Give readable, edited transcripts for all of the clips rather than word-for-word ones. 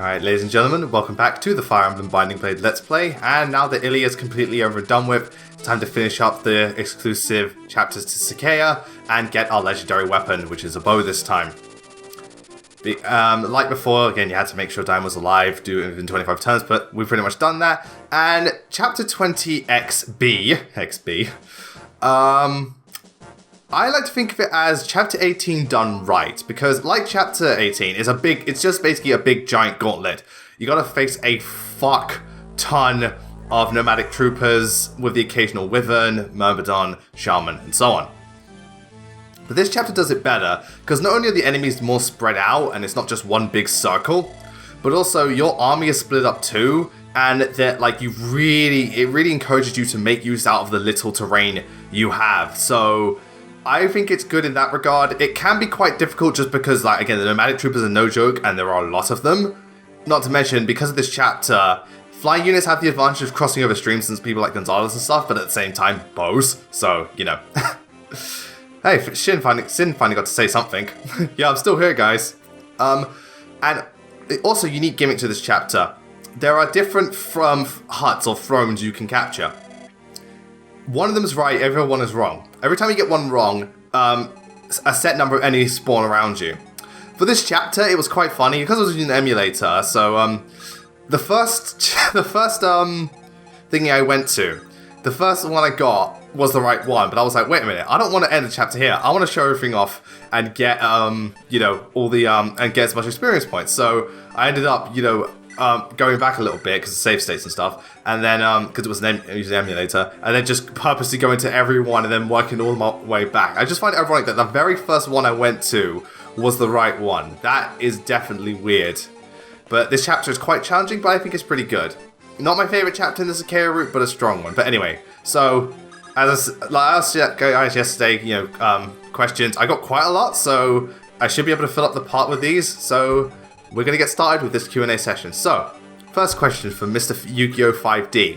Alright, ladies and gentlemen, welcome back to the Fire Emblem Binding Blade Let's Play, and now that Ilya is completely over and done with, it's time to finish up the exclusive chapters to Sacae and get our legendary weapon, which is a bow this time. Like before, again, you had to make sure Diane was alive, do it within 25 turns, but we've pretty much done that. And chapter 20 XB, I like to think of it as chapter 18 done right, because like chapter 18, it's just basically a big giant gauntlet. You gotta face a fuck ton of nomadic troopers with the occasional wyvern, myrmidon, shaman, and so on. But this chapter does it better, because not only are the enemies more spread out, and it's not just one big circle, but also your army is split up too, and that like it really encourages you to make use out of the little terrain you have. So I think it's good in that regard. It can be quite difficult just because, like, again, the nomadic troopers are no joke, and there are a lot of them. Not to mention, because of this chapter, flying units have the advantage of crossing over streams since people like Gonzalez and stuff, but at the same time, bows. So, you know. Hey, Sin finally got to say something. Yeah, I'm still here, guys. And also, unique gimmick to this chapter. There are different huts or thrones you can capture. One of them is right, every one is wrong. Every time you get one wrong, a set number of enemies spawn around you. For this chapter, it was quite funny because I was using an emulator. So the first thingy I went to, the first one I got was the right one. But I was like, wait a minute, I don't want to end the chapter here. I want to show everything off and get all the and get as much experience points. So I ended up going back a little bit because of save states and stuff, and then because it was using an emulator, and then just purposely going to every one and then working all my way back. I just find it ironic that the very first one I went to was the right one. That is definitely weird. But this chapter is quite challenging, but I think it's pretty good. Not my favorite chapter in the Sacae route, but a strong one. But anyway, so as I asked guys yesterday, questions. I got quite a lot, so I should be able to fill up the part with these. So we're going to get started with this Q&A session. So, first question from Mr. Yu-Gi-Oh! 5D.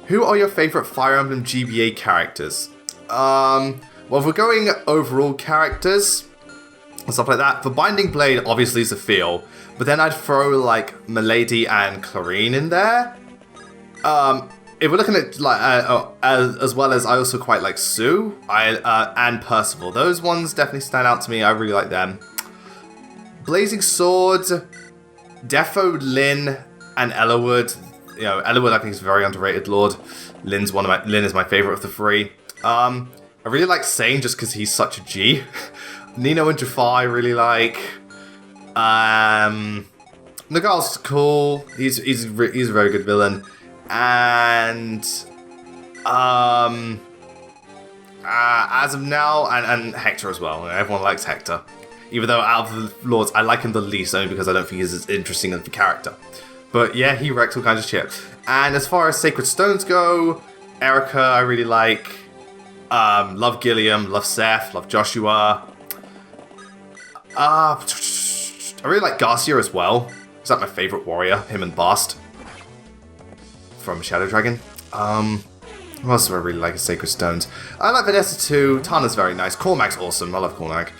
Who are your favourite Fire Emblem GBA characters? Well, if we're going overall characters and stuff like that, for Binding Blade, obviously is a feel, but then I'd throw, like, Milady and Clarine in there. If we're looking at, like, as well as I also quite like Sue and Percival. Those ones definitely stand out to me. I really like them. Blazing Swords, Defo, Lyn, and Eliwood. Eliwood I think is a very underrated lord. Lyn is my favorite of the three. I really like Sane just because he's such a G. Nino and Jafar I really like. Nagal's cool. He's a very good villain. And as of now, and Hector as well. Everyone likes Hector. Even though out of the lords, I like him the least, only because I don't think he's as interesting as the character. But yeah, he wrecks all kinds of shit. And as far as Sacred Stones go, Erica I really like. Love Gilliam, love Seth, love Joshua. I really like Garcia as well. Is that my favorite warrior? Him and Bast from Shadow Dragon. What else do I really like as Sacred Stones? I like Vanessa too. Tana's very nice. Cormac's awesome. I love Cormac.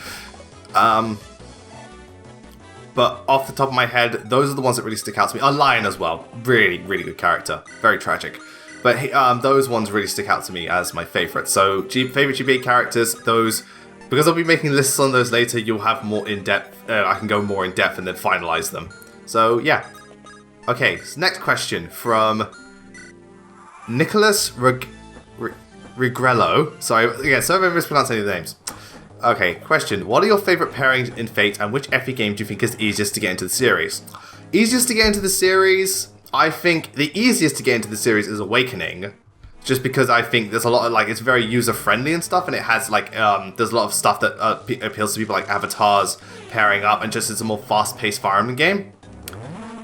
But off the top of my head, those are the ones that really stick out to me. Lion as well. Really, really good character. Very tragic. But those ones really stick out to me as my favorite. So, favorite GBA characters, those, because I'll be making lists on those later, you'll have more in-depth, I can go more in-depth and then finalize them. So, yeah. Okay, so next question from Nicholas Regrello. Sorry, again, sorry if I mispronounced any of the names. Okay, question. What are your favourite pairings in Fate, and which FE game do you think is easiest to get into the series? Easiest to get into the series? I think the easiest to get into the series is Awakening. Just because I think there's a lot of, like, it's very user-friendly and stuff, and it has, like, there's a lot of stuff that appeals to people, like avatars, pairing up, and just it's a more fast-paced Fire Emblem game.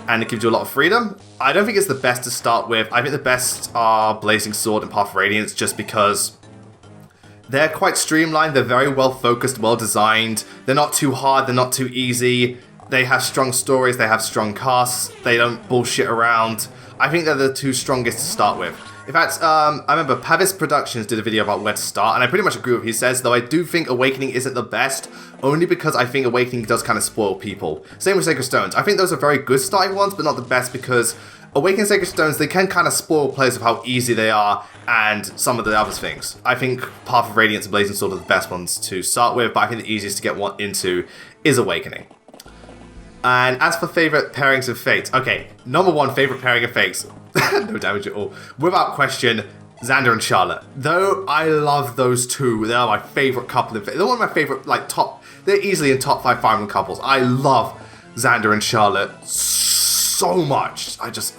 And it gives you a lot of freedom. I don't think it's the best to start with. I think the best are Blazing Sword and Path of Radiance, just because they're quite streamlined, they're very well focused, well designed, they're not too hard, they're not too easy, they have strong stories, they have strong casts, they don't bullshit around. I think they're the two strongest to start with. In fact, I remember Pavis Productions did a video about where to start, and I pretty much agree with what he says, though I do think Awakening isn't the best, only because I think Awakening does kind of spoil people. Same with Sacred Stones. I think those are very good starting ones, but not the best, because Awakening and Sacred Stones, they can kind of spoil players of how easy they are, and some of the other things. I think Path of Radiance and Blazing Sword are the best ones to start with, but I think the easiest to get one into is Awakening. And as for favourite pairings of Fates, okay, number 1 favourite pairing of Fates, no damage at all, without question, Xander and Charlotte. Though I love those two, they are my favourite couple in Fates. They're one of my favourite, like, they're easily in top 5 Fire Emblem couples. I love Xander and Charlotte so much. I just,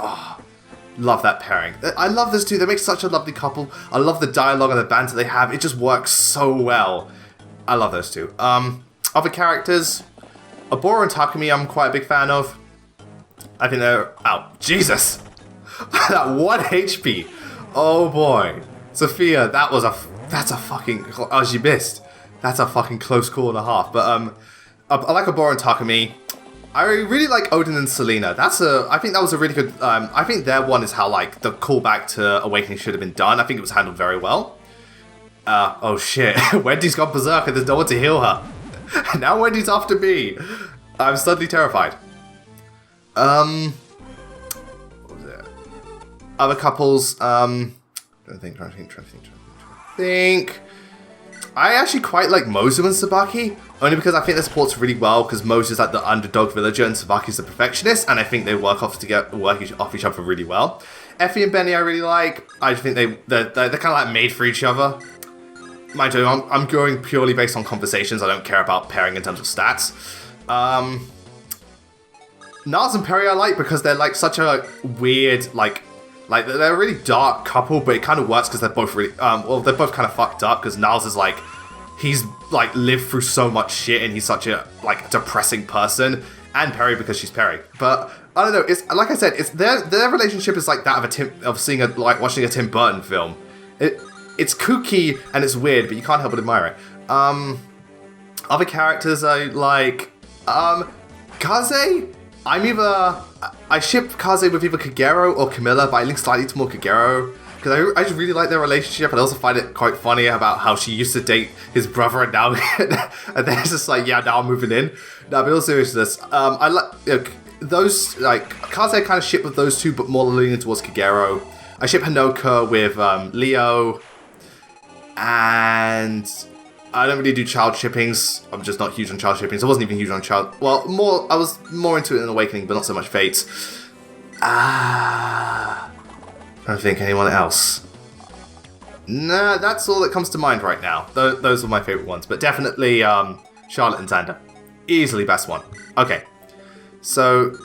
love that pairing. I love those two, they make such a lovely couple. I love the dialogue and the banter they have, it just works so well. I love those two. Other characters, Abora and Takumi I'm quite a big fan of. I think they're... Ow. Jesus! That 1 HP! Oh boy. Sophia, that's a fucking... Oh, she missed. That's a fucking close call and a half. But, I like Abora and Takumi. I really like Odin and Selena. I think that was a really good... I think their one is how, like, the callback to Awakening should have been done. I think it was handled very well. Oh shit. Wendy's gone berserk and there's no one to heal her. Now Wendy's after me. I'm suddenly terrified. What was it? Other couples. Trying to think. I actually quite like Mozu and Sabaki, only because I think their support's really well, because Mozu's like the underdog villager and Sabaki's the perfectionist, and I think they work off each other really well. Effie and Benny I really like. I think they're kind of like made for each other. Mind you, I'm going purely based on conversations. I don't care about pairing in terms of stats. Nars and Perry I like because they're like such a weird, like they're a really dark couple, but it kind of works because they're both really, they're both kind of fucked up because Nars is like, he's like lived through so much shit and he's such a like depressing person, and Perry because she's Perry. But I don't know, it's like I said, it's their relationship is like that of watching a Tim Burton film. It's kooky and it's weird, but you can't help but admire it. Other characters I like, Kaze. I ship Kaze with either Kagero or Camilla, but I lean slightly to more Kagero because I just really like their relationship, and I also find it quite funny about how she used to date his brother and now and then it's just like, yeah, now I'm moving in. No, but in all seriousness, I like those, like Kaze I kind of ship with those two, but more leaning towards Kagero. I ship Hanoka with Leo. And I don't really do child shippings. I'm just not huge on child shippings. I wasn't even huge on child... Well, I was more into it in Awakening, but not so much Fates. I don't think anyone else. Nah, that's all that comes to mind right now. Those are my favourite ones. But definitely Charlotte and Xander. Easily best one. Okay. So...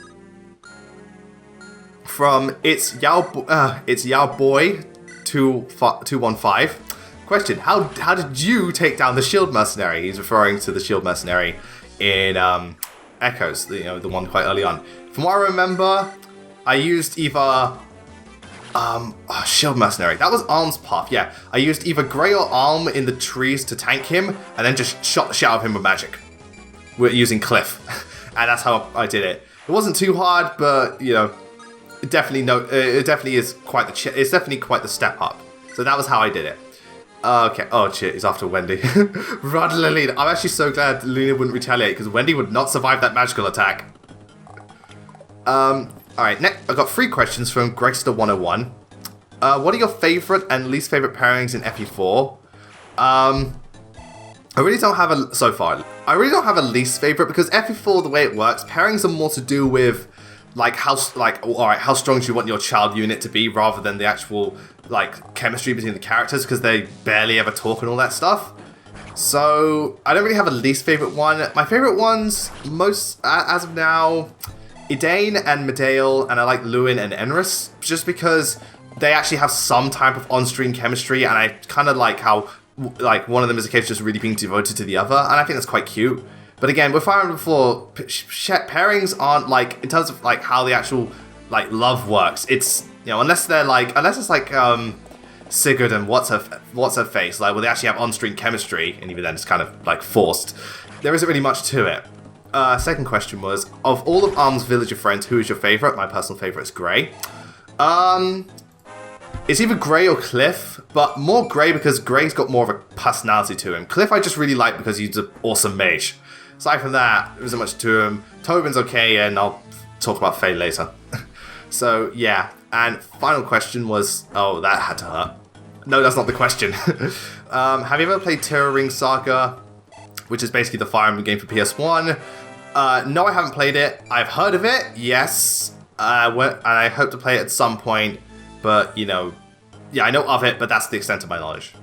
From It's Yao Boy 215. Question, how did you take down the Shield Mercenary? He's referring to the Shield Mercenary in Echoes, the one quite early on. From what I remember, I used either Shield Mercenary. That was Arm's path, yeah. I used either Grey or Arm in the trees to tank him, and then just shot the shit out of him with magic. We're using Cliff. And that's how I did it. It wasn't too hard, but it definitely is quite it's definitely quite the step up. So that was how I did it. Okay. Oh shit, he's after Wendy. Run, Lilina. I'm actually so glad Lilina wouldn't retaliate because Wendy would not survive that magical attack. Alright, next I've got 3 questions from Gregster101. What are your favourite and least favourite pairings in FE4? I really don't have I really don't have a least favourite because FE4, the way it works, pairings are more to do with like how strong do you want your child unit to be rather than the actual like chemistry between the characters because they barely ever talk and all that stuff. So I don't really have a least favorite one. My favorite ones, most as of now, Idane and Medale, and I like Lewin and Enris just because they actually have some type of on-screen chemistry, and I kind of like how like one of them is a case just really being devoted to the other, and I think that's quite cute. But again, with Fire Emblem 4, pairings aren't like, in terms of like how the actual like love works, it's, unless it's like Sigurd and what's her face, like where they actually have on-screen chemistry, and even then it's kind of like forced. There isn't really much to it. Second question was, of all of Arm's villager friends, who is your favourite? My personal favourite is Grey. It's either Gray or Cliff, but more Gray because Gray's got more of a personality to him. Cliff I just really like because he's an awesome mage. Aside from that, there isn't much to him. Tobin's okay, and I'll talk about Faye later. So, yeah. And final question was... Oh, that had to hurt. No, that's not the question. Have you ever played Terror Ring Saga, which is basically the Fire Emblem game for PS1? No, I haven't played it. I've heard of it, yes. And I hope to play it at some point. But, you know... Yeah, I know of it, but that's the extent of my knowledge.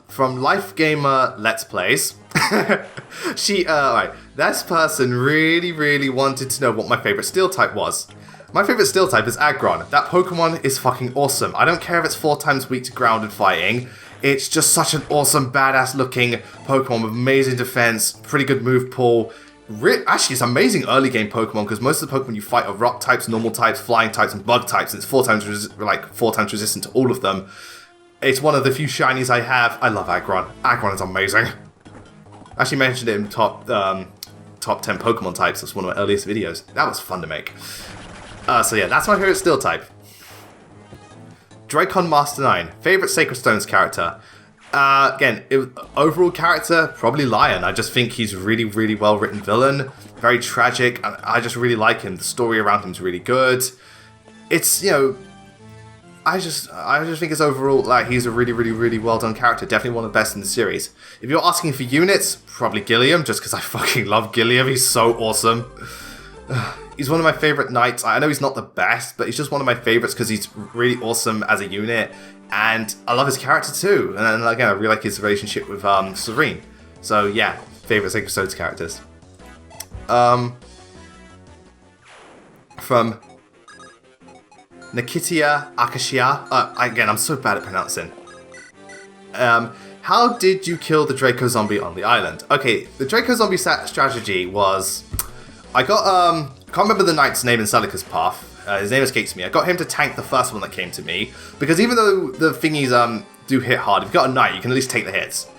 From Life Gamer Let's Plays, alright, this person really wanted to know what my favorite steel type was. My favorite steel type is Aggron. That Pokemon is fucking awesome. I don't care if it's 4 times weak to grounded fighting. It's just such an awesome, badass looking Pokemon with amazing defense, pretty good move pool. Actually, it's amazing early game Pokemon because most of the Pokemon you fight are rock types, normal types, flying types, and bug types. And it's 4 times resistant to all of them. It's one of the few shinies I have. I love Aggron. Aggron is amazing. I actually mentioned it in top 10 Pokemon types. That's one of my earliest videos. That was fun to make. So yeah, that's my favorite steel type. Dracon Master 9. Favorite Sacred Stones character. Again, overall character, probably Lion. I just think he's really well written villain. Very tragic. I just really like him. The story around him is really good. It's, you know... I just think it's overall, like, he's a really well done character. Definitely one of the best in the series. If you're asking for units, probably Gilliam, just because I fucking love Gilliam. He's so awesome. He's one of my favorite knights. I know he's not the best, but he's just one of my favorites because he's really awesome as a unit. And I love his character too. And then, again, I really like his relationship with Serene. So, yeah, favorite Sacred Stones characters. From... Nikitia Akashia. Again, I'm so bad at pronouncing. How did you kill the Draco Zombie on the island? Okay, the Draco Zombie strategy was... I got, can't remember the knight's name in Celica's Path. His name escapes me. I got him to tank the first one that came to me. Because even though the thingies do hit hard, if you've got a knight, you can at least take the hits.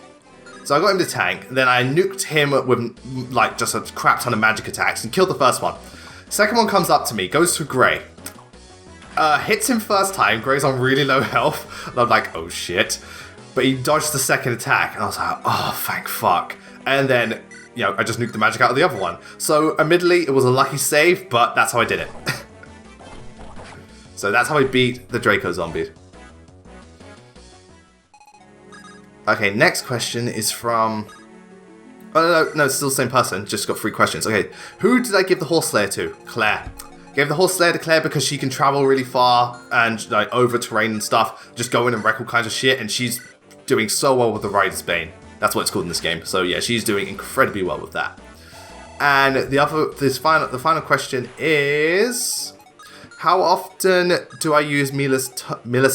So I got him to tank. Then I nuked him with, like, just a crap ton of magic attacks and killed the first one. Second one comes up to me, goes to Grey. Hits him first time, Gray's on really low health, and I'm like, oh shit. But he dodged the second attack, and I was like, oh, thank fuck. And then, you know, I just nuked the magic out of the other one. So, admittedly, it was a lucky save, but that's how I did it. So that's how I beat the Draco Zombie. Okay, next question is from... Oh, no, it's still the same person, just got 3 questions. Okay, who did I give the Horse Slayer to? Claire. Gave the Horse Slayer to Claire because she can travel really far and like over terrain and stuff. Just go in and wreck all kinds of shit, and she's doing so well with the Rider's Bane. That's what it's called in this game. So yeah, she's doing incredibly well with that. And the final question is, how often do I use Mila's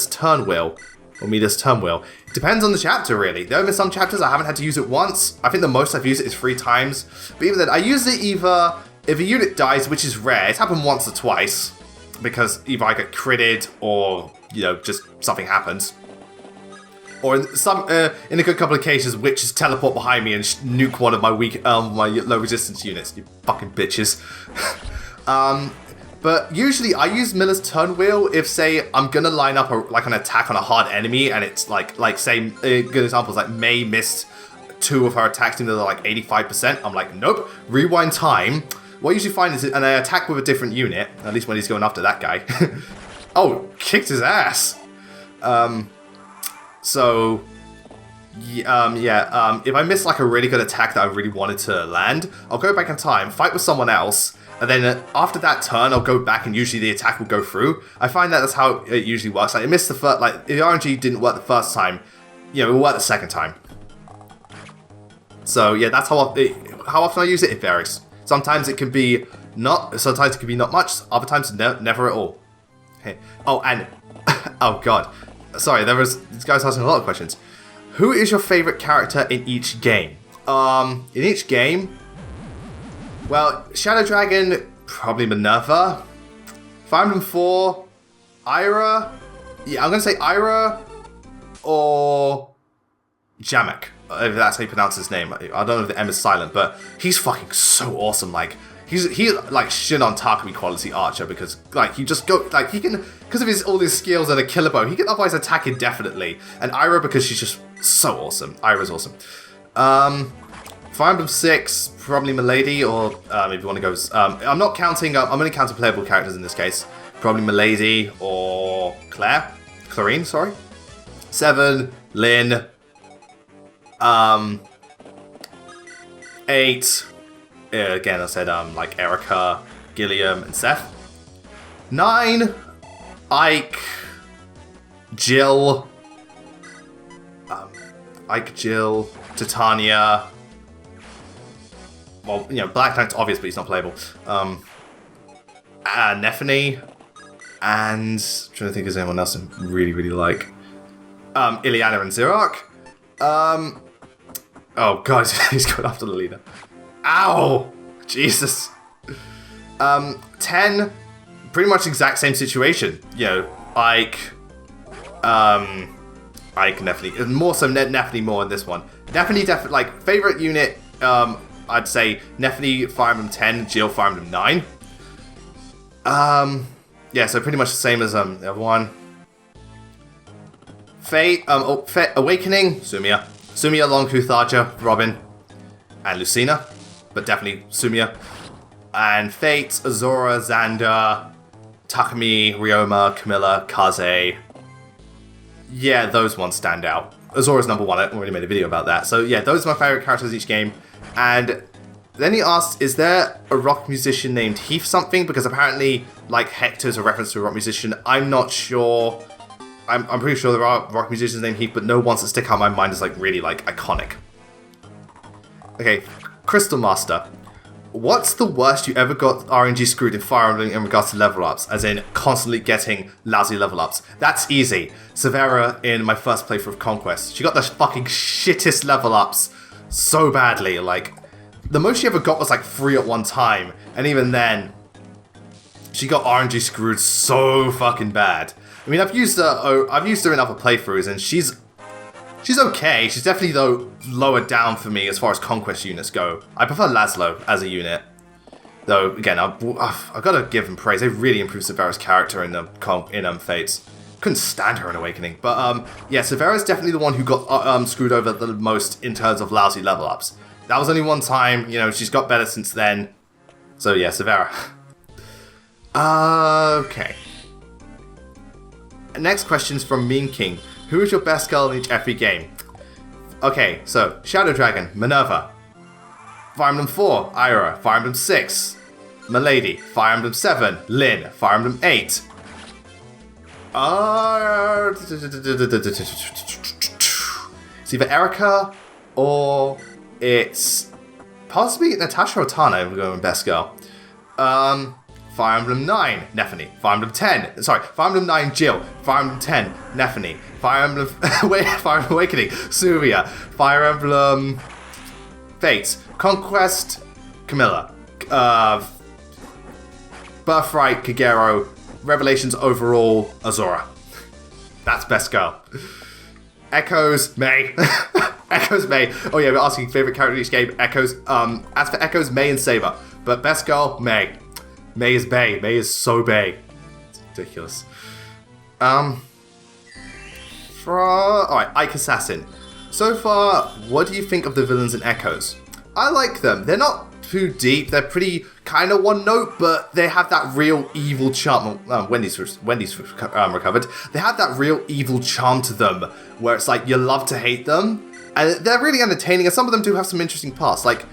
turn wheel? Or Mila's turn wheel? It depends on the chapter, really. There have been some chapters I haven't had to use it once. I think the most I've used it is 3 times. But even then, I use it either... If a unit dies, which is rare, it's happened once or twice, because either I get critted or, you know, just something happens. Or in a good couple of cases, witches teleport behind me and nuke one of my my low resistance units. You fucking bitches. But usually I use Miller's turn wheel if, say, I'm gonna line up an attack on a hard enemy, and it's like say, good examples like May missed 2 of her attacks, even though they're like 85%. I'm like, nope, rewind time. What I usually find is, and I attack with a different unit, at least when he's going after that guy. Oh, kicked his ass. So, if I miss like a really good attack that I really wanted to land, I'll go back in time, fight with someone else, and then after that turn, I'll go back and usually the attack will go through. I find that's how it usually works. Like, it missed the first, like, if the RNG didn't work the first time, you know, it will work the second time. So, yeah, that's how often I use it. It varies. Sometimes it can be not much, other times never at all. Okay. Oh, and, oh god. Sorry, this guy's asking a lot of questions. Who is your favorite character in each game? In each game? Well, Shadow Dragon, probably Minerva. Fire Emblem 4, Ira. Yeah, I'm gonna say Ira or Jamek. If that's how you pronounce his name. I don't know if the M is silent, but he's fucking so awesome. Like, He like shin on Takumi quality archer because like he just go like he can because of all his skills and a killer bow he can otherwise attack indefinitely. And Ira because she's just so awesome. Ira's awesome. Fire Emblem 6 probably Milady or if you want to go. I'm not counting. I'm only counting playable characters in this case. Probably Milady or Clarine. Sorry. 7 Lynn. 8. Again, I said like Erica, Gilliam, and Seth. 9, Ike, Jill, Titania. Well, you know, Black Knight's obvious, but he's not playable. Nephany, and I'm trying to think of anyone else I really, really like. Ileana and Zirark. Oh god, he's going after the leader. Ow! Jesus. 10, pretty much exact same situation. You know, Ike, Nephany. More so Nephany more in this one. Nephany definitely, like, favorite unit, I'd say Nephany, Fire Emblem 10, Jill, Fire Emblem 9. Yeah, so pretty much the same as, the other one. Fate, Awakening, Sumia. Sumia, Longku, Tharja, Robin, and Lucina. But definitely Sumia. And Fate, Azora, Xander, Takumi, Ryoma, Camilla, Kaze. Yeah, those ones stand out. Azora's number 1, I already made a video about that. So yeah, those are my favourite characters each game. And then he asked, is there a rock musician named Heath something? Because apparently, like, Hector's a reference to a rock musician. I'm not sure. I'm pretty sure there are rock musicians named Heath, but no ones that stick out in my mind as, like, really, like, iconic. Okay, Crystal Master. What's the worst you ever got RNG screwed in Fire Emblem in regards to level ups? As in, constantly getting lousy level ups. That's easy. Severa in my first playthrough of Conquest. She got the fucking shittest level ups so badly. Like, the most she ever got was like 3 at one time. And even then, she got RNG screwed so fucking bad. I mean, I've used her in other playthroughs, and she's okay. She's definitely, though, lower down for me as far as Conquest units go. I prefer Laszlo as a unit. Though, again, I've got to give them praise. They really improved Severa's character in Fates. Couldn't stand her in Awakening. But, yeah, Severa's definitely the one who got screwed over the most in terms of lousy level ups. That was only one time. You know, she's got better since then. So, yeah, Severa. Okay. Next question's from Mean King. Who is your best girl in each FE game? Okay, so Shadow Dragon, Minerva. Fire Emblem 4, Ira. Fire Emblem 6, Milady. Fire Emblem 7, Lynn. Fire Emblem 8. It's either Erica or it's possibly Natasha or Tana if we're going best girl. Fire Emblem 9, Nephany. Fire Emblem 10, sorry, Fire Emblem 9, Jill. Fire Emblem 10, Nephany. Fire Emblem, Fire Emblem Awakening, Suvia. Fire Emblem Fates, Conquest, Camilla. Birthright, Kagero. Revelations overall, Azora. That's best girl. Echoes, May. Echoes, May. Oh yeah, we're asking favorite character in each game. Echoes. As for Echoes, May and Saber. But best girl, May. May is Bay. May is so Bay. It's ridiculous. Alright, Ike Assassin. So far, what do you think of the villains in Echoes? I like them. They're not too deep. They're pretty kind of one note, but they have that real evil charm. Wendy's recovered. They have that real evil charm to them, where it's like you love to hate them, and they're really entertaining. And some of them do have some interesting parts. Like,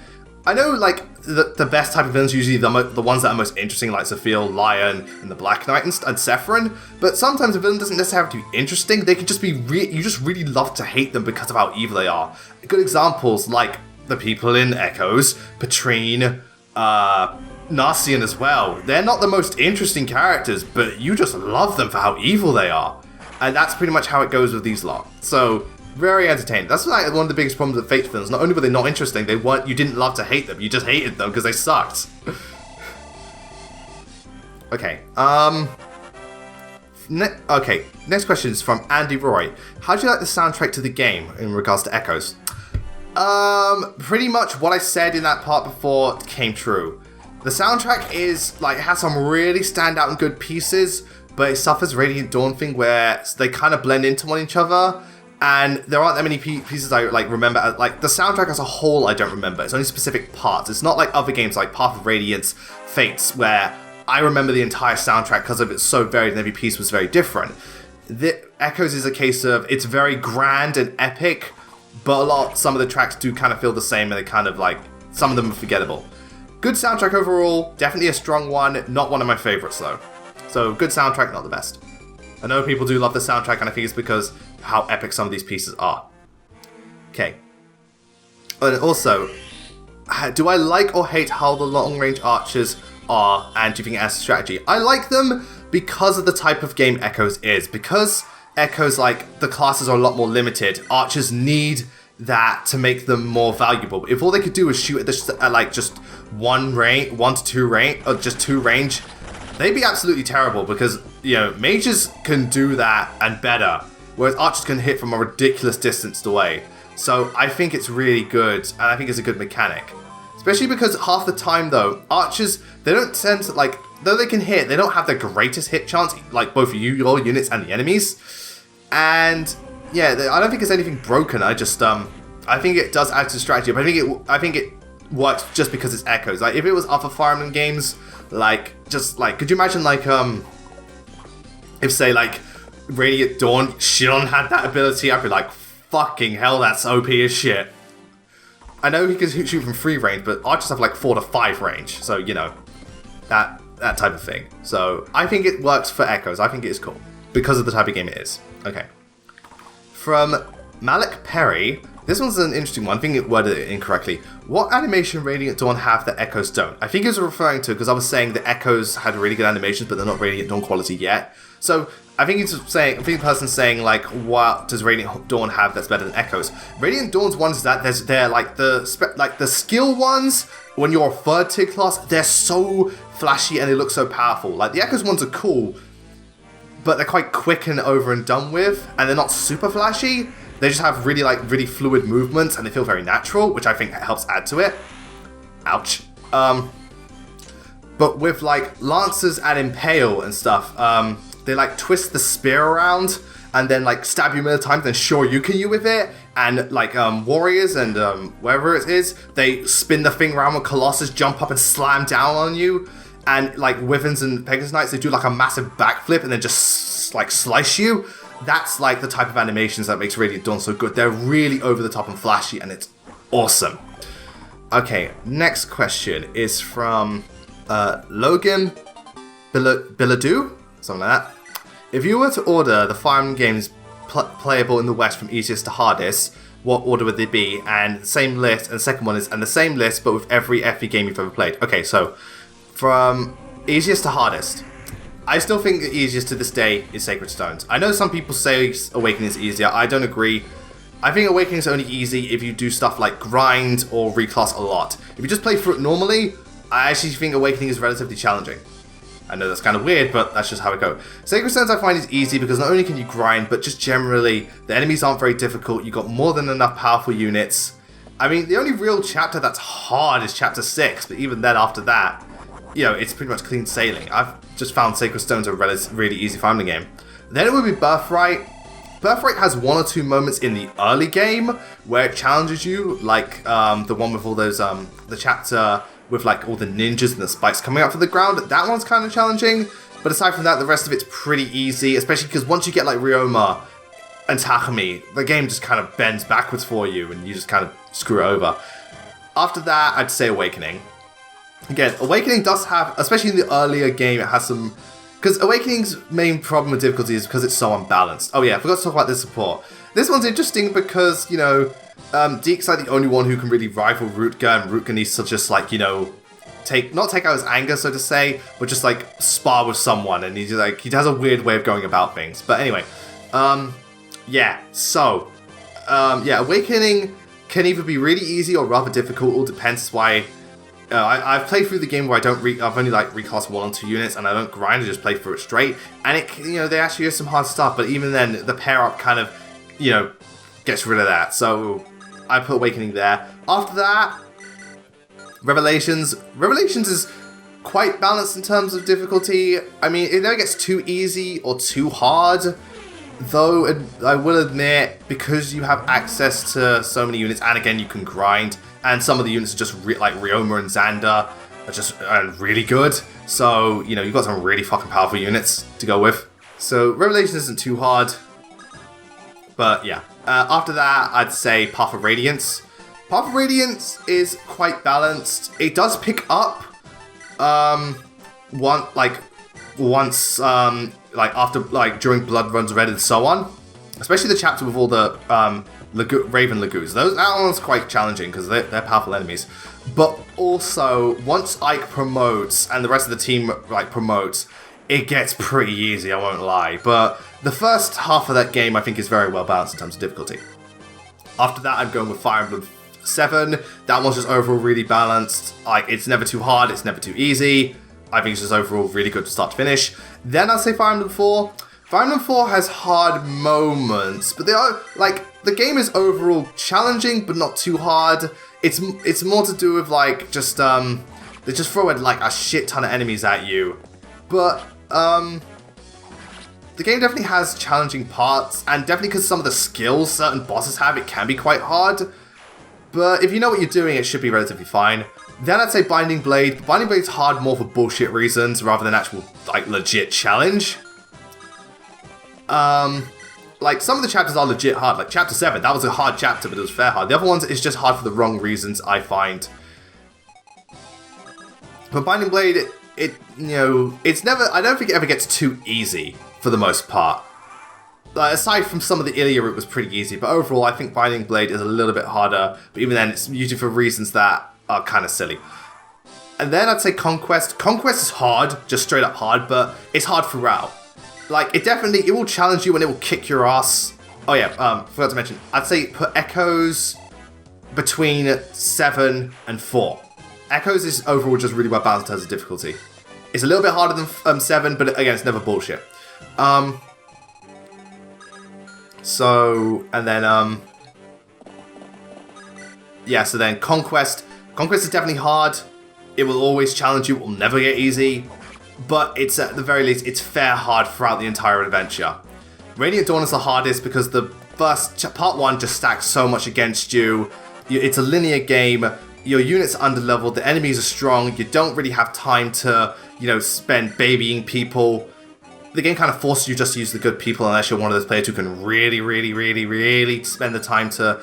I know, like, the best type of villains are usually the ones that are most interesting, like Zephyr, Lion, and the Black Knight and Sephiroth. But sometimes a villain doesn't necessarily have to be interesting. They can just be you just really love to hate them because of how evil they are. Good examples like the people in Echoes, Patrine, Narcian as well. They're not the most interesting characters, but you just love them for how evil they are. And that's pretty much how it goes with these lot. So, very entertaining. That's like one of the biggest problems with Fate films. Not only were they not interesting, you didn't love to hate them. You just hated them because they sucked. Okay. Okay. Next question is from Andy Roy. How do you like the soundtrack to the game in regards to Echoes? Pretty much what I said in that part before came true. The soundtrack is, like, it has some really standout and good pieces, but it suffers Radiant Dawn thing where they kind of blend into one each other, and there aren't that many pieces I, like, remember. Like, the soundtrack as a whole I don't remember. It's only specific parts. It's not like other games like Path of Radiance, Fates, where I remember the entire soundtrack because of it's so varied and every piece was very different. The Echoes is a case of, it's very grand and epic, but some of the tracks do kind of feel the same, and they kind of, like, some of them are forgettable. Good soundtrack overall, definitely a strong one, not one of my favorites though. So good soundtrack, not the best. I know people do love the soundtrack, and I think it's because how epic some of these pieces are. Okay. And also, do I like or hate how the long-range archers are, and do you think it has a strategy? I like them because of the type of game Echoes is. Because Echoes, like, the classes are a lot more limited, archers need that to make them more valuable. If all they could do was shoot at like just one to two range, or just two range, they'd be absolutely terrible because, you know, mages can do that and better, whereas archers can hit from a ridiculous distance away. So I think it's really good, and I think it's a good mechanic. Especially because half the time though, archers, they don't tend to, like, though they can hit, they don't have the greatest hit chance, like both your units and the enemies. And yeah, I don't think it's anything broken. I just, I think it does add to strategy, but I think it works just because it's Echoes. Like, if it was other Fire Emblem games, like, just, like, could you imagine, like, if, say, like, Radiant Dawn, Shion had that ability, I'd be like, fucking hell, that's OP as shit. I know he can shoot from 3 range, but archers have, like, 4 to 5 range, so, you know, that type of thing. So, I think it works for Echoes. I think it is cool, because of the type of game it is. Okay. From Malik Perry, this one's an interesting one. I think it worded it incorrectly. What animation Radiant Dawn have that Echoes don't? I think it was referring to, because I was saying that Echoes had really good animations, but they're not Radiant Dawn quality yet. So I think it's saying, I think the person's saying, like, what does Radiant Dawn have that's better than Echoes? Radiant Dawn's ones that they're like the skill ones. When you're a 3rd tier class, they're so flashy and they look so powerful. Like, the Echoes ones are cool, but they're quite quick and over and done with, and they're not super flashy. They just have really fluid movements, and they feel very natural, which I think helps add to it. Ouch. But with, like, Lancers and Impale and stuff, they, like, twist the spear around, and then, like, stab you many times, then Shoryuken you with it. And, like, Warriors and wherever it is, they spin the thing around when Colossus jump up and slam down on you. And, like, Wyverns and Pegasus Knights, they do, like, a massive backflip and then just, like, slice you. That's, like, the type of animations that makes Radiant Dawn so good. They're really over the top and flashy, and it's awesome. Okay, next question is from Logan Billadu, something like that. If you were to order the Fire Emblem games playable in the West from easiest to hardest, what order would they be? And the same list, and the second one is, and the same list, but with every FE game you've ever played. Okay, so from easiest to hardest, I still think the easiest to this day is Sacred Stones. I know some people say Awakening is easier. I don't agree. I think Awakening is only easy if you do stuff like grind or reclass a lot. If you just play through it normally, I actually think Awakening is relatively challenging. I know that's kind of weird, but that's just how it goes. Sacred Stones I find is easy because not only can you grind, but just generally, the enemies aren't very difficult. You've got more than enough powerful units. I mean, the only real chapter that's hard is Chapter 6, but even then after that, you know, it's pretty much clean sailing. I've just found Sacred Stones a really easy farming game. Then it would be Birthright. Birthright has 1 or 2 moments in the early game where it challenges you, like the one with all those, the chapter with like all the ninjas and the spikes coming up from the ground. That one's kind of challenging, but aside from that, the rest of it's pretty easy, especially because once you get like Ryoma and Takumi, the game just kind of bends backwards for you and you just kind of screw it over. After that, I'd say Awakening. Again, Awakening does have, especially in the earlier game, it has some... Because Awakening's main problem with difficulty is because it's so unbalanced. Oh yeah, I forgot to talk about the support. This one's interesting because, you know, Deke's like the only one who can really rival Rutger, and Rutger needs to just like, you know, not take out his anger, so to say, but just like spar with someone, and he's like, he has a weird way of going about things. But anyway, yeah, so, yeah, Awakening can either be really easy or rather difficult, all depends why... I've played through the game where I've only like recast 1 or 2 units and I don't grind, I just play through it straight. And it, you know, they actually have some hard stuff, but even then, the pair up kind of, you know, gets rid of that. So I put Awakening there. After that, Revelations. Revelations is quite balanced in terms of difficulty. I mean, it never gets too easy or too hard. Though, I will admit, because you have access to so many units, and again, you can grind, and some of the units are just like Ryoma and Xander are just really good. So, you know, you've got some really fucking powerful units to go with. So, Revelation isn't too hard. But, yeah. After that, I'd say Path of Radiance. Path of Radiance is quite balanced. It does pick up, during Blood Runs Red and so on. Especially the chapter with all the Raven Lagoons. That one's quite challenging because they're powerful enemies. But also, once Ike promotes and the rest of the team promotes, it gets pretty easy, I won't lie. But the first half of that game I think is very well balanced in terms of difficulty. After that, I'm going with Fire Emblem 7. That one's just overall really balanced. It's never too hard, it's never too easy. I think it's just overall really good to start to finish. Then I'll say Fire Emblem 4. Fire Emblem 4 has hard moments, but they are, the game is overall challenging, but not too hard. It's more to do with, they just throw a shit ton of enemies at you. But, the game definitely has challenging parts, and definitely because some of the skills certain bosses have, it can be quite hard. But if you know what you're doing, it should be relatively fine. Then I'd say Binding Blade. Binding Blade's hard more for bullshit reasons rather than actual, legit challenge. Some of the chapters are legit hard. Like Chapter 7, that was a hard chapter, but it was fair hard. The other ones, it's just hard for the wrong reasons, I find. But Binding Blade, it's never, I don't think it ever gets too easy, for the most part. Aside from some of the Ilya route was pretty easy, but overall I think Binding Blade is a little bit harder, but even then it's usually for reasons that are kind of silly. And then I'd say Conquest. Conquest is hard, just straight up hard, but it's hard throughout. It will challenge you and it will kick your ass. Oh yeah, forgot to mention, I'd say put Echoes between 7 and 4. Echoes is overall just really well balanced in terms of difficulty. It's a little bit harder than 7, but again, it's never bullshit. So then Conquest. Conquest is definitely hard. It will always challenge you. It will never get easy. But it's, at the very least, it's fair hard throughout the entire adventure. Radiant Dawn is the hardest because the first part 1 just stacks so much against you. It's a linear game. Your units are underleveled. The enemies are strong. You don't really have time to, spend babying people. The game kind of forces you just to use the good people unless you're one of those players who can really, really, really, really spend the time to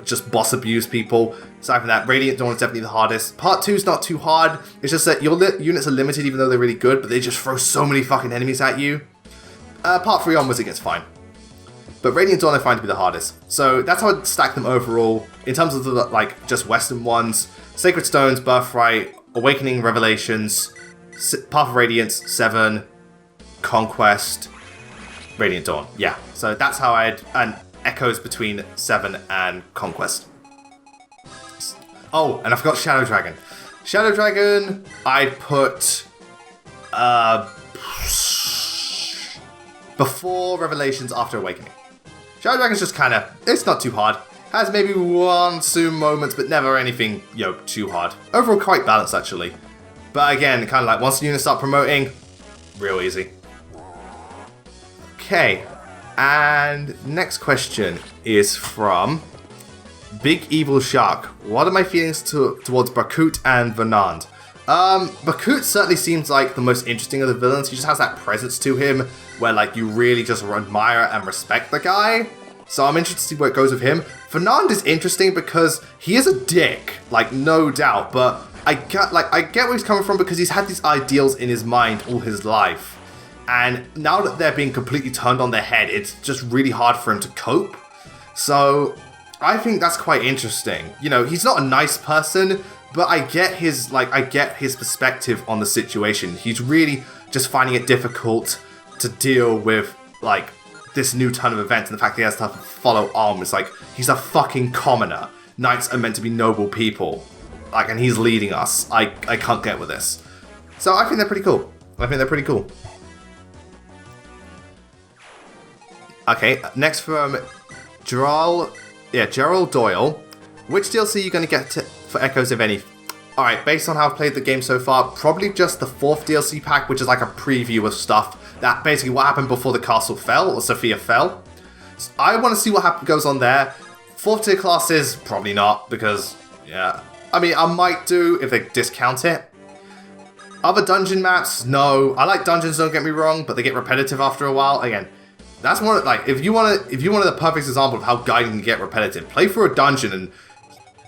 just boss abuse people. Aside from that, Radiant Dawn is definitely the hardest. Part 2 is not too hard. It's just that your units are limited even though they're really good, but they just throw so many fucking enemies at you. Part 3 onwards it gets fine. But Radiant Dawn I find to be the hardest. So that's how I'd stack them overall. In terms of the just Western ones, Sacred Stones, Birthright, Awakening, Revelations, Path of Radiance, 7, Conquest, Radiant Dawn. Yeah, so that's how and Echoes between 7 and Conquest. Oh, and I forgot Shadow Dragon. Shadow Dragon, I'd put before Revelations, after Awakening. Shadow Dragon's just it's not too hard. Has maybe one Zoom moments, but never anything, too hard. Overall, quite balanced, actually. But again, once the units start promoting, real easy. Okay, and next question is from Big Evil Shark. What are my feelings towards Bakut and Venand? Bakut certainly seems like the most interesting of the villains. He just has that presence to him where you really just admire and respect the guy. So I'm interested to see where it goes with him. Venand is interesting because he is a dick, no doubt, but I get where he's coming from because he's had these ideals in his mind all his life. And now that they're being completely turned on their head, it's just really hard for him to cope. So I think that's quite interesting. He's not a nice person, but I get his perspective on the situation. He's really just finding it difficult to deal with this new turn of events and the fact that he has to follow arms. He's a fucking commoner. Knights are meant to be noble people. And he's leading us. I can't get with this. So I think they're pretty cool. Okay, next from Gerald Doyle. Which DLC are you going to get for Echoes, if any? alright, based on how I've played the game so far, probably just the 4th DLC pack, which is like a preview of stuff that basically what happened before the castle fell, or Sophia fell. So I want to see what goes on there. 4th tier classes, probably not, because, yeah. I mean, I might do if they discount it. Other dungeon maps, no. I like dungeons, don't get me wrong, but they get repetitive after a while. Again, that's one of, like, if you want the perfect example of how guiding can get repetitive, play through a dungeon and,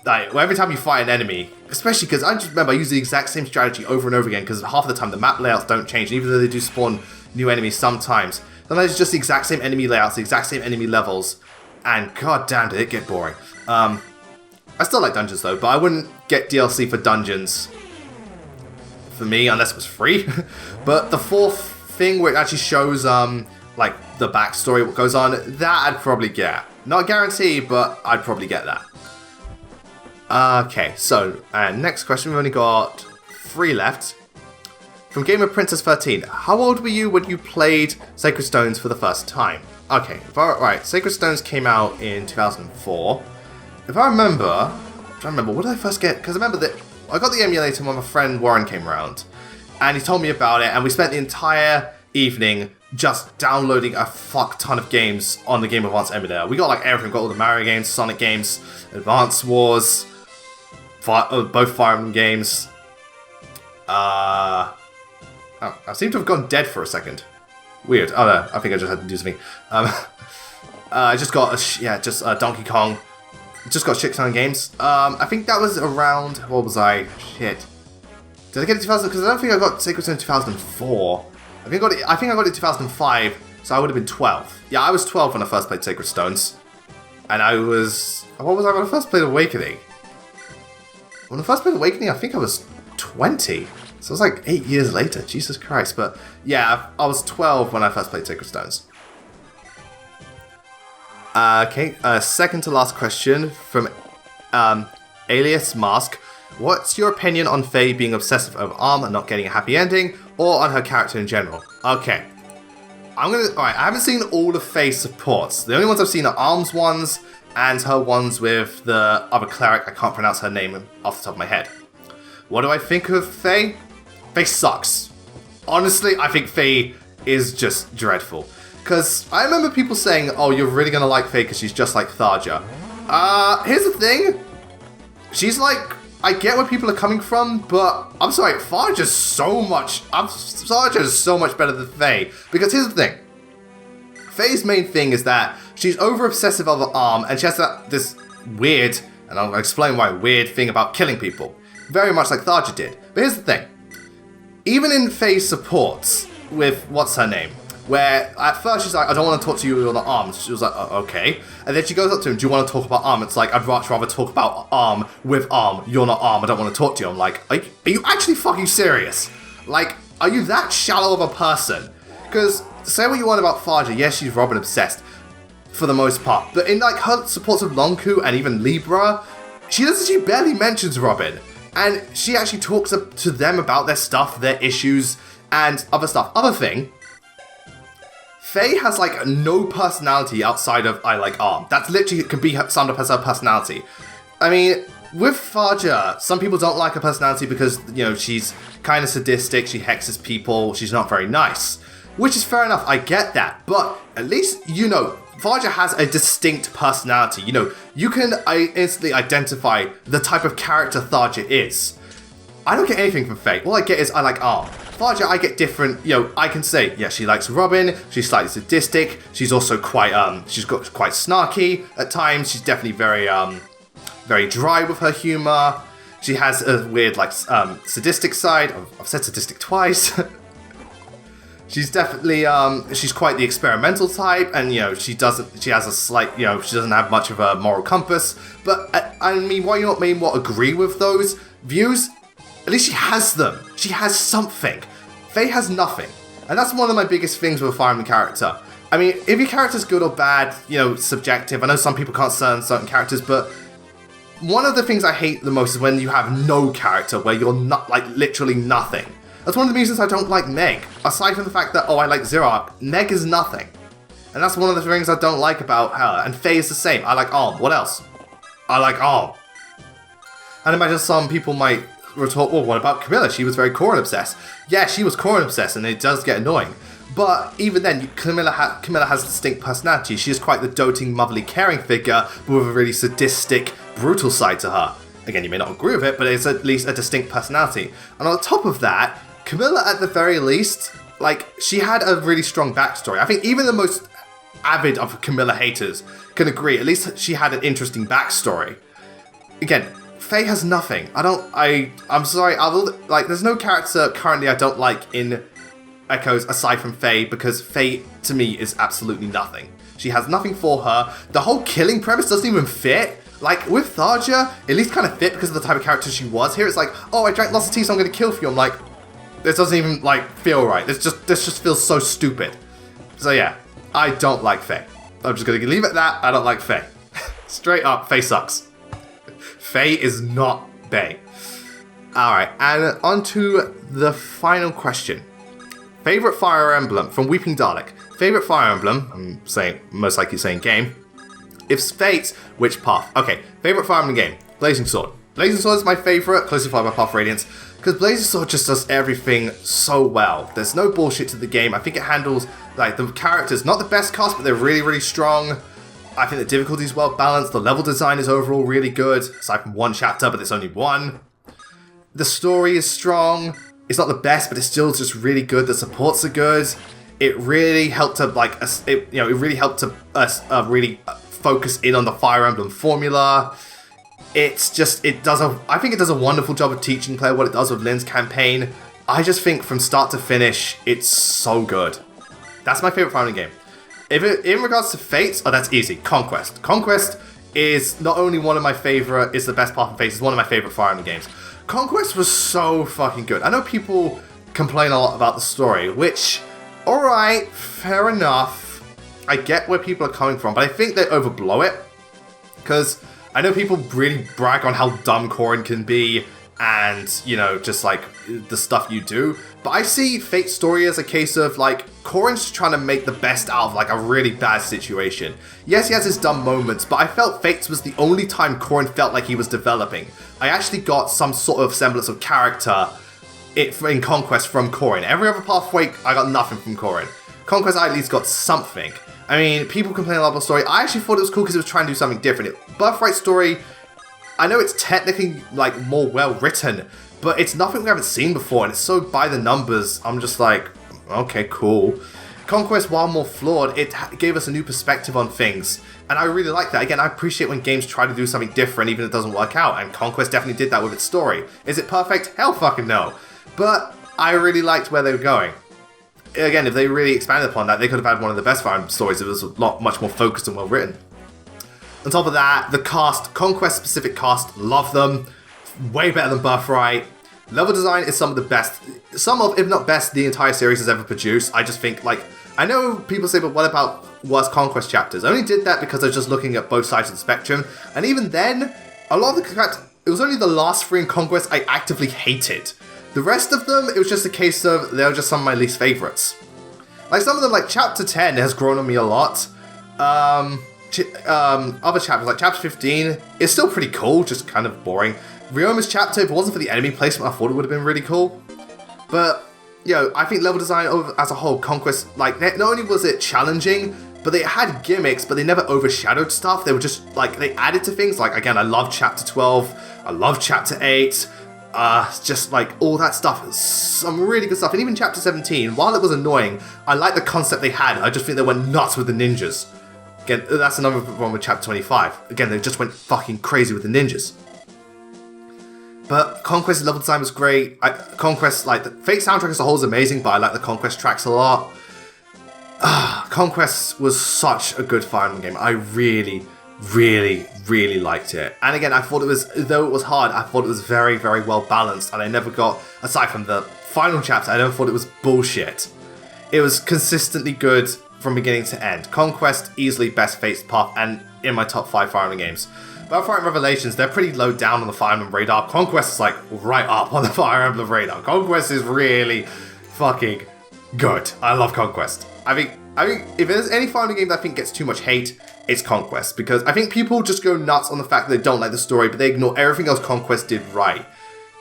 like, every time you fight an enemy, especially because I just remember I use the exact same strategy over and over again, because half the time the map layouts don't change, even though they do spawn new enemies sometimes. Sometimes it's just the exact same enemy layouts, the exact same enemy levels, and god damn did it get boring. I still like dungeons though, but I wouldn't get DLC for dungeons for me unless it was free. But the 4th thing where it actually shows like the backstory, what goes on, that I'd probably get. Not a guarantee, but I'd probably get that. Okay, so next question, we've only got 3 left. From Game of Princess 13, how old were you when you played Sacred Stones for the first time? Okay, right, Sacred Stones came out in 2004. If I remember, I'm trying to remember, what did I first get? Because I remember that I got the emulator when my friend Warren came around. And he told me about it, and we spent the entire evening just downloading a fuck ton of games on the Game Advance emulator. We got like everything, got all the Mario games, Sonic games, Advance Wars, both Fire Emblem games. Oh, I seem to have gone dead for a second. Weird. Oh no, I think I just had to do something. I just got Donkey Kong. Just got shit ton of games. I think that was around. What was I? Shit. Did I get it 2000? Because I don't think I got Sacred Stone in 2004. I think I got it in 2005. So I would have been 12. Yeah, I was 12 when I first played Sacred Stones, and I was. What was I when I first played Awakening? When I first played Awakening, I think I was 20. So it was like 8 years later. Jesus Christ. But yeah, I was 12 when I first played Sacred Stones. Okay, second to last question from Alias Mask. What's your opinion on Faye being obsessive over Arm and not getting a happy ending, or on her character in general? Okay. Alright, I haven't seen all of Faye's supports. The only ones I've seen are Arm's ones and her ones with the other cleric. I can't pronounce her name off the top of my head. What do I think of Faye? Faye sucks. Honestly, I think Faye is just dreadful. Because I remember people saying, oh, you're really going to like Faye because she's just like Tharja. Here's the thing. She's like, I get where people are coming from, but I'm sorry, Tharja's so much better than Faye. Because here's the thing. Faye's main thing is that she's over-obsessive over Arm, and she has this weird, and I'll explain why, weird thing about killing people. Very much like Tharja did. But here's the thing. Even in Faye's supports with, what's her name? Where at first she's like, I don't want to talk to you on the Arm. She was like, oh, okay. And then she goes up to him, do you want to talk about Arm? It's like, I'd much rather talk about Arm with Arm. You're not Arm, I don't want to talk to you. I'm like, are you actually fucking serious? Like, are you that shallow of a person? Because, say what you want about Tharja, yes, she's Robin obsessed, for the most part. But in like her supports of Lonku and even Libra, she barely mentions Robin. And she actually talks to them about their stuff, their issues, and other stuff. Other thing, Faye has like no personality outside of I like Arm. That's literally can be summed up as her personality. I mean, with Tharja, some people don't like her personality because, you know, she's kind of sadistic, she hexes people, she's not very nice. Which is fair enough, I get that. But at least, you know, Tharja has a distinct personality. You know, you can instantly identify the type of character Tharja is. I don't get anything from Faye. All I get is I like Arm. Tharja, I get different, you know, I can say, yeah, she likes Robin, she's slightly sadistic, she's also quite snarky at times, she's definitely very dry with her humor, she has a weird, like, sadistic side, I've said sadistic twice. She's definitely, she's quite the experimental type, and, you know, she has a slight, you know, she doesn't have much of a moral compass, but, I mean, why not agree with those views? At least she has them. She has something. Faye has nothing. And that's one of my biggest things with a Fire Emblem character. I mean, if your character's good or bad, you know, subjective. I know some people can't stand certain characters, but one of the things I hate the most is when you have no character, where you're not, like, literally nothing. That's one of the reasons I don't like Meg. Aside from the fact that, oh, I like Zerark, Meg is nothing. And that's one of the things I don't like about her. And Faye is the same. I like Arm. What else? I like Arm. And imagine some people might retort, well, what about Camilla? She was very Corrin obsessed. Yeah, she was Corrin obsessed, and it does get annoying. But even then, Camilla has a distinct personality. She is quite the doting, motherly, caring figure, but with a really sadistic, brutal side to her. Again, you may not agree with it, but it's at least a distinct personality. And on top of that, Camilla, at the very least, like, she had a really strong backstory. I think even the most avid of Camilla haters can agree, at least she had an interesting backstory. Again, Faye has nothing. I'm sorry, there's no character currently I don't like in Echoes aside from Faye, because Faye, to me, is absolutely nothing. She has nothing for her. The whole killing premise doesn't even fit. Like, with Tharja, at least kind of fit because of the type of character she was. Here it's like, oh, I drank lots of tea, so I'm going to kill for you. I'm like, this doesn't even, like, feel right. This just feels so stupid. So yeah, I don't like Faye. I'm just going to leave it at that. I don't like Faye. Straight up, Faye sucks. Faye is not Bae. Alright, and on to the final question. Favorite Fire Emblem from Weeping Dalek. Favorite Fire Emblem, I'm saying, most likely saying game. If Fates, which path? Okay, favorite Fire Emblem game. Blazing Sword. Blazing Sword is my favorite, closely followed by Path of Radiance, because Blazing Sword just does everything so well. There's no bullshit to the game. I think it handles, like, the characters, not the best cast, but they're really, really strong. I think the difficulty is well balanced. The level design is overall really good, aside from one chapter, but it's only one. The story is strong. It's not the best, but it's still just really good. The supports are good. It really helped to really focus in on the Fire Emblem formula. I think it does a wonderful job of teaching player what it does with Lynn's campaign. I just think from start to finish, it's so good. That's my favorite Fire Emblem game. In regards to Fates, that's easy. Conquest. Conquest is not only one of my favorite, it's the best part of Fates, it's one of my favorite Fire Emblem games. Conquest was so fucking good. I know people complain a lot about the story, which, alright, fair enough. I get where people are coming from, but I think they overblow it. Because I know people really brag on how dumb Corrin can be and, just like the stuff you do. But I see Fate's story as a case of, like, Corrin's trying to make the best out of, like, a really bad situation. Yes, he has his dumb moments, but I felt Fate's was the only time Corrin felt like he was developing. I actually got some sort of semblance of character in Conquest from Corrin. Every other pathway, I got nothing from Corrin. Conquest, I at least got something. I mean, people complain a lot about the story. I actually thought it was cool because it was trying to do something different. Birthright story, I know it's technically, like, more well-written, but it's nothing we haven't seen before, and it's so by the numbers, I'm just like, okay, cool. Conquest, while more flawed, it gave us a new perspective on things, and I really like that. Again, I appreciate when games try to do something different, even if it doesn't work out, and Conquest definitely did that with its story. Is it perfect? Hell fucking no. But I really liked where they were going. Again, if they really expanded upon that, they could have had one of the best Fire Emblem stories. It was much more focused and well written. On top of that, the cast, Conquest-specific cast, love them. Way better than Birthright. Level design is some of the best, if not best, the entire series has ever produced. I just think, like, I know people say, but what about worst Conquest chapters? I only did that because I was just looking at both sides of the spectrum. And even then, a lot of it was only the last 3 in Conquest I actively hated. The rest of them, it was just a case of, they were just some of my least favorites. Like, some of them, like, Chapter 10 has grown on me a lot. Other chapters, like Chapter 15, is still pretty cool, just kind of boring. Ryoma's chapter, if it wasn't for the enemy placement, I thought it would have been really cool. But, I think level design as a whole, Conquest, like, not only was it challenging, but they had gimmicks, but they never overshadowed stuff. They were just, like, they added to things. Like, again, I love Chapter 12, I love Chapter 8, just, like, all that stuff. Some really good stuff. And even Chapter 17, while it was annoying, I like the concept they had. I just think they went nuts with the ninjas. Again, that's another one with Chapter 25. Again, they just went fucking crazy with the ninjas. But Conquest's level design was great. Conquest, like, the Fate soundtrack as a whole is amazing, but I like the Conquest tracks a lot. Conquest was such a good Fire Emblem game. I really, really, really liked it. And again, I thought it was, though it was hard, I thought it was very, very well balanced. And I never got, aside from the final chapter, I never thought it was bullshit. It was consistently good from beginning to end. Conquest, easily best Fate's path, and in my top 5 Fire Emblem games. Birthright and Revelations, they're pretty low down on the Fire Emblem radar. Conquest is, like, right up on the Fire Emblem radar. Conquest is really fucking good. I love Conquest. I think if there's any Fire Emblem game that I think gets too much hate, it's Conquest. Because I think people just go nuts on the fact that they don't like the story, but they ignore everything else Conquest did right.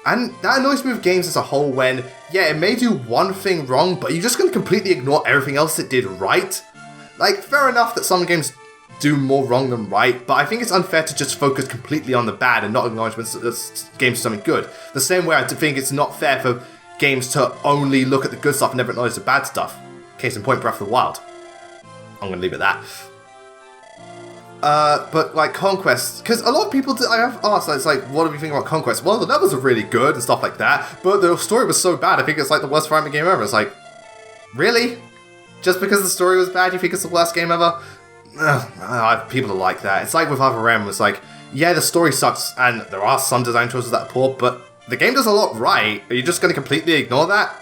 And that annoys me with games as a whole when, yeah, it may do one thing wrong, but you're just going to completely ignore everything else it did right. Like, fair enough that some games do more wrong than right, but I think it's unfair to just focus completely on the bad and not acknowledge when games do something good. The same way I think it's not fair for games to only look at the good stuff and never acknowledge the bad stuff. Case in point, Breath of the Wild. I'm going to leave it at that. But like Conquest, because a lot of people I have asked, it's like, what do you think about Conquest? Well, the levels are really good and stuff like that, but the story was so bad, I think it's like the worst fighting game ever. It's like, really? Just because the story was bad, you think it's the worst game ever? People are like that. It's like with Other M, it's like, yeah, the story sucks, and there are some design choices that are poor, but the game does a lot right. Are you just going to completely ignore that?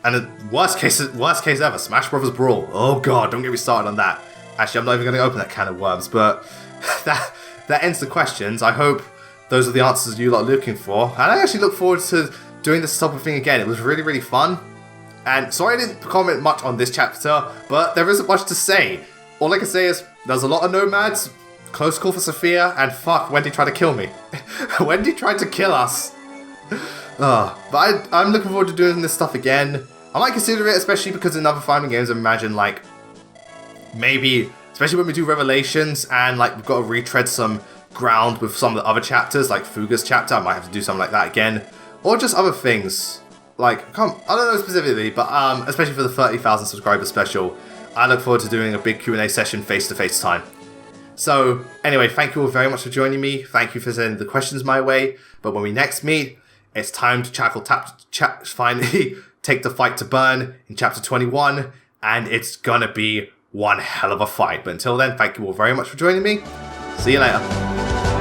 And the worst case ever, Smash Bros. Brawl. Oh god, don't get me started on that. Actually, I'm not even going to open that can of worms, but that ends the questions. I hope those are the answers you lot are looking for. And I actually look forward to doing this type of thing again. It was really, really fun. And sorry I didn't comment much on this chapter, but there isn't much to say. All I can say is, there's a lot of nomads, close call for Sophia, and fuck, Wendy tried to kill me. Wendy tried to kill us. But I'm looking forward to doing this stuff again. I might consider it, especially because in other fighting games, I imagine, like, maybe, especially when we do Revelations, and, like, we've got to retread some ground with some of the other chapters, like Fuga's chapter, I might have to do something like that again. Or just other things. Like, I don't know specifically, but especially for the 30,000 subscriber special, I look forward to doing a big Q&A session face-to-face time. So, anyway, thank you all very much for joining me. Thank you for sending the questions my way. But when we next meet, it's time to finally take the fight to Burn in Chapter 21, and it's gonna be one hell of a fight. But until then, thank you all very much for joining me. See you later.